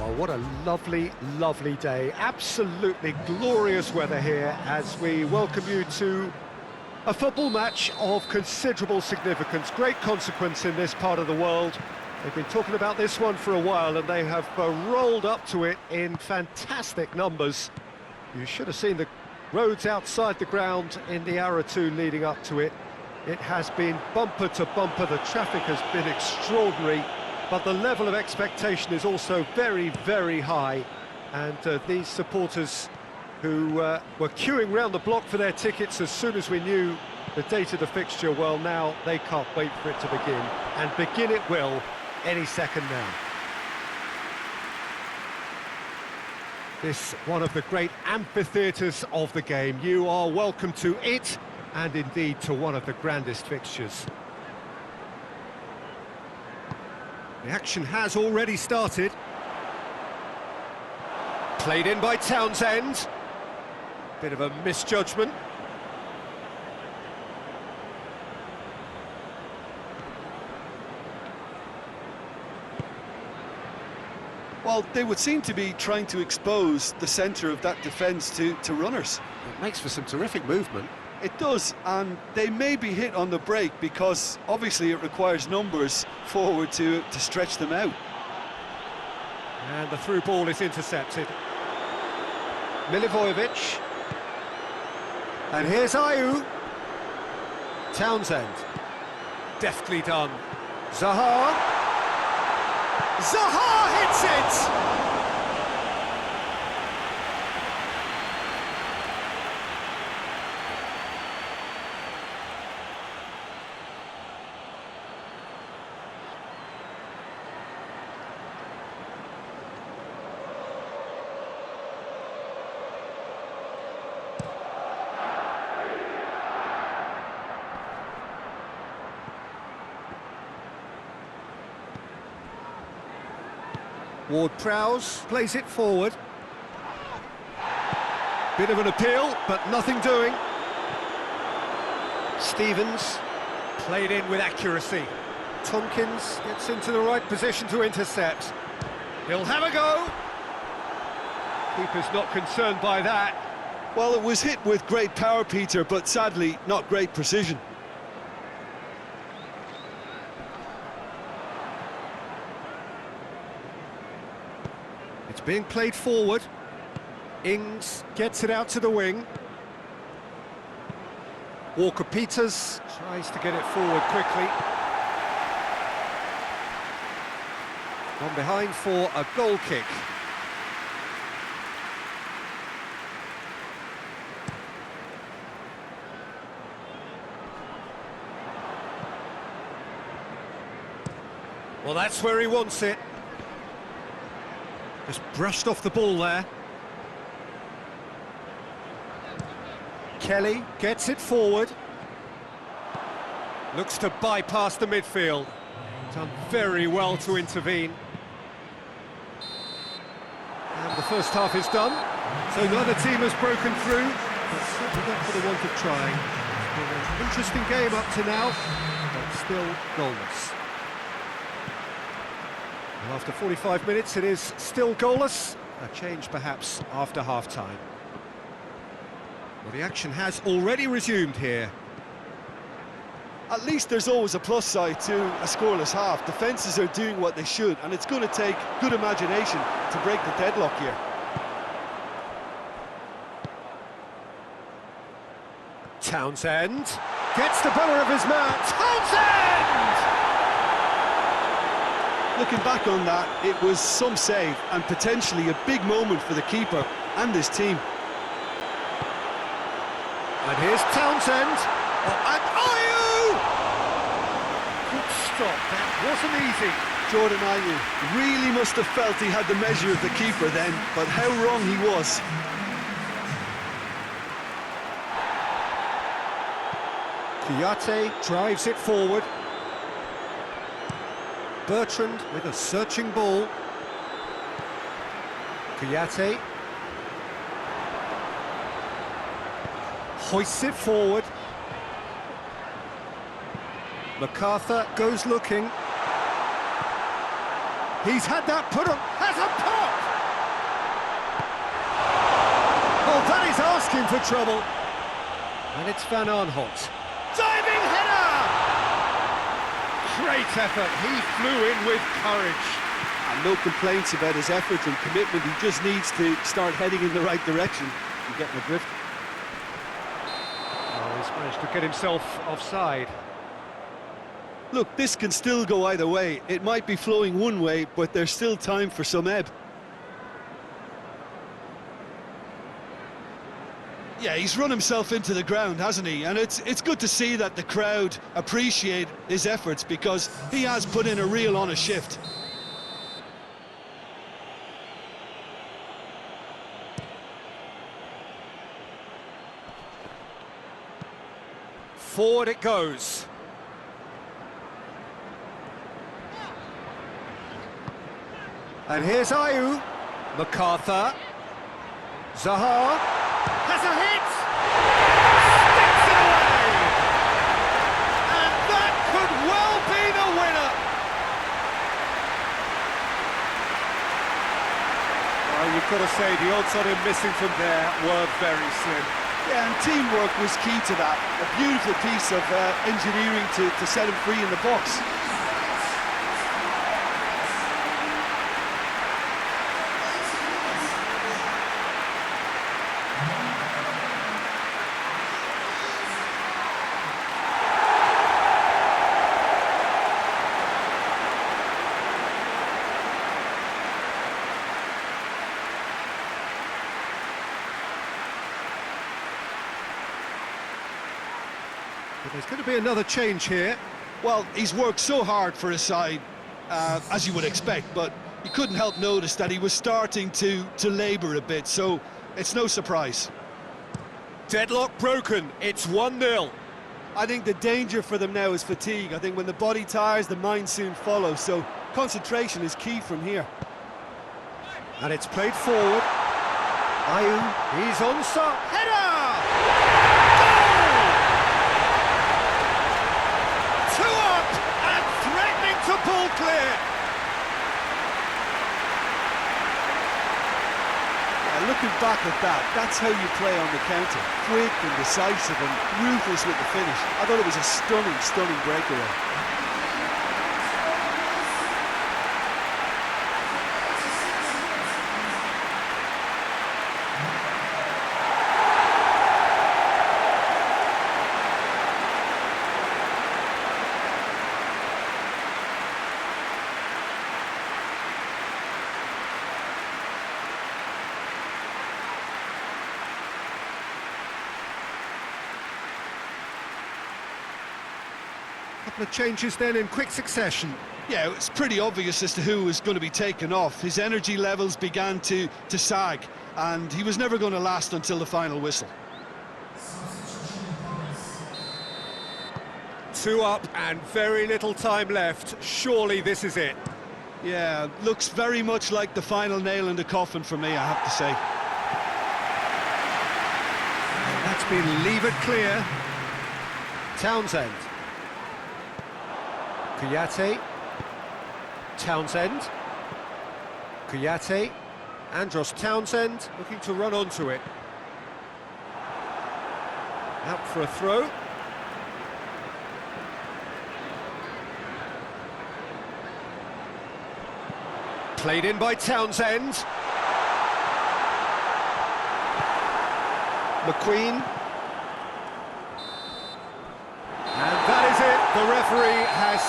Oh, what a lovely, lovely day. Absolutely glorious weather here as we welcome you to a football match of considerable significance, great consequence in this part of the world. They've been talking about this one for a while and they have rolled up to it in fantastic numbers. You should have seen the roads outside the ground in the hour or two leading up to it. It has been bumper to bumper, the traffic has been extraordinary, but the level of expectation is also very, very high. And these supporters who were queuing round the block for their tickets as soon as we knew the date of the fixture, well, now they can't wait for it to begin. And begin it will any second now. This one of the great amphitheatres of the game. You are welcome to it, and indeed to one of the grandest fixtures. The action has already started. Played in by Townsend. Bit of a misjudgment. Well, they would seem to be trying to expose the centre of that defence to runners. It makes for some terrific movement. It does, and they may be hit on the break because obviously it requires numbers forward to stretch them out. And the through ball is intercepted. Milivojevic. And here's Ayew. Townsend. Deftly done. Zaha. Zaha hits it! Ward-Prowse plays it forward. Bit of an appeal, but nothing doing. Stevens played in with accuracy. Tompkins gets into the right position to intercept. He'll have a go. Keeper's not concerned by that. Well, it was hit with great power, Peter, but sadly not great precision. It's being played forward. Ings gets it out to the wing. Walker-Peters tries to get it forward quickly. On behind for a goal kick. Well, that's where he wants it. Just brushed off the ball there. Kelly gets it forward. Looks to bypass the midfield. Done very well to intervene. And the first half is done. So neither team has broken through, but certainly not for the want of trying. It's been an interesting game up to now, but still goalless. Well, after 45 minutes, it is still goalless. A change, perhaps, after half-time. Well, the action has already resumed here. At least there's always a plus side to a scoreless half. Defences are doing what they should, and it's going to take good imagination to break the deadlock here. Townsend gets the better of his man. Townsend! Looking back on that, it was some save and potentially a big moment for the keeper and his team. And here's Townsend. Oh, and Ayew! Good stop, that wasn't easy. Jordan Ayew really must have felt he had the measure of the keeper then, but how wrong he was. Kouyaté drives it forward. Bertrand with a searching ball. Kouyaté hoists it forward. MacArthur goes looking. He's had that put on, has a pop! asking for trouble. And it's Van Aanholt. Diving header! Great effort, he flew in with courage. And no complaints about his effort and commitment. He just needs to start heading in the right direction and getting adrift. Oh, he's managed to get himself offside. Look, this can still go either way. It might be flowing one way, but there's still time for some ebb. Yeah, he's run himself into the ground, hasn't he? And it's good to see that the crowd appreciate his efforts, because he has put in a real honest shift. Forward it goes. And here's Ayew. MacArthur. Zaha. Has a hit! Sticks it away! And that could well be the winner! Well, you've got to say, the odds on him missing from there were very slim. Yeah, and teamwork was key to that. A beautiful piece of engineering to set him free in the box. But there's going to be another change here. Well, he's worked so hard for his side, as you would expect, but you couldn't help notice that he was starting to labour a bit, so it's no surprise. Deadlock broken, it's 1-0. I think the danger for them now is fatigue. I think when the body tires, the mind soon follows, so concentration is key from here. And it's played forward. Ayew, he's onside. Header! To pull clear. Looking back at that, that's how you play on the counter. Quick and decisive and ruthless with the finish. I thought it was a stunning, stunning breakaway. Couple of changes then in quick succession. Yeah, it's pretty obvious as to who was going to be taken off. His energy levels began to sag, and he was never going to last until the final whistle. 2 up and very little time left. Surely this is it. Yeah, looks very much like the final nail in the coffin for me, I have to say. That's been levered clear. Townsend. Kouyaté. Townsend. Kouyaté. Andros Townsend looking to run onto it. Out for a throw. Played in by Townsend. McQueen. And that is it. The referee has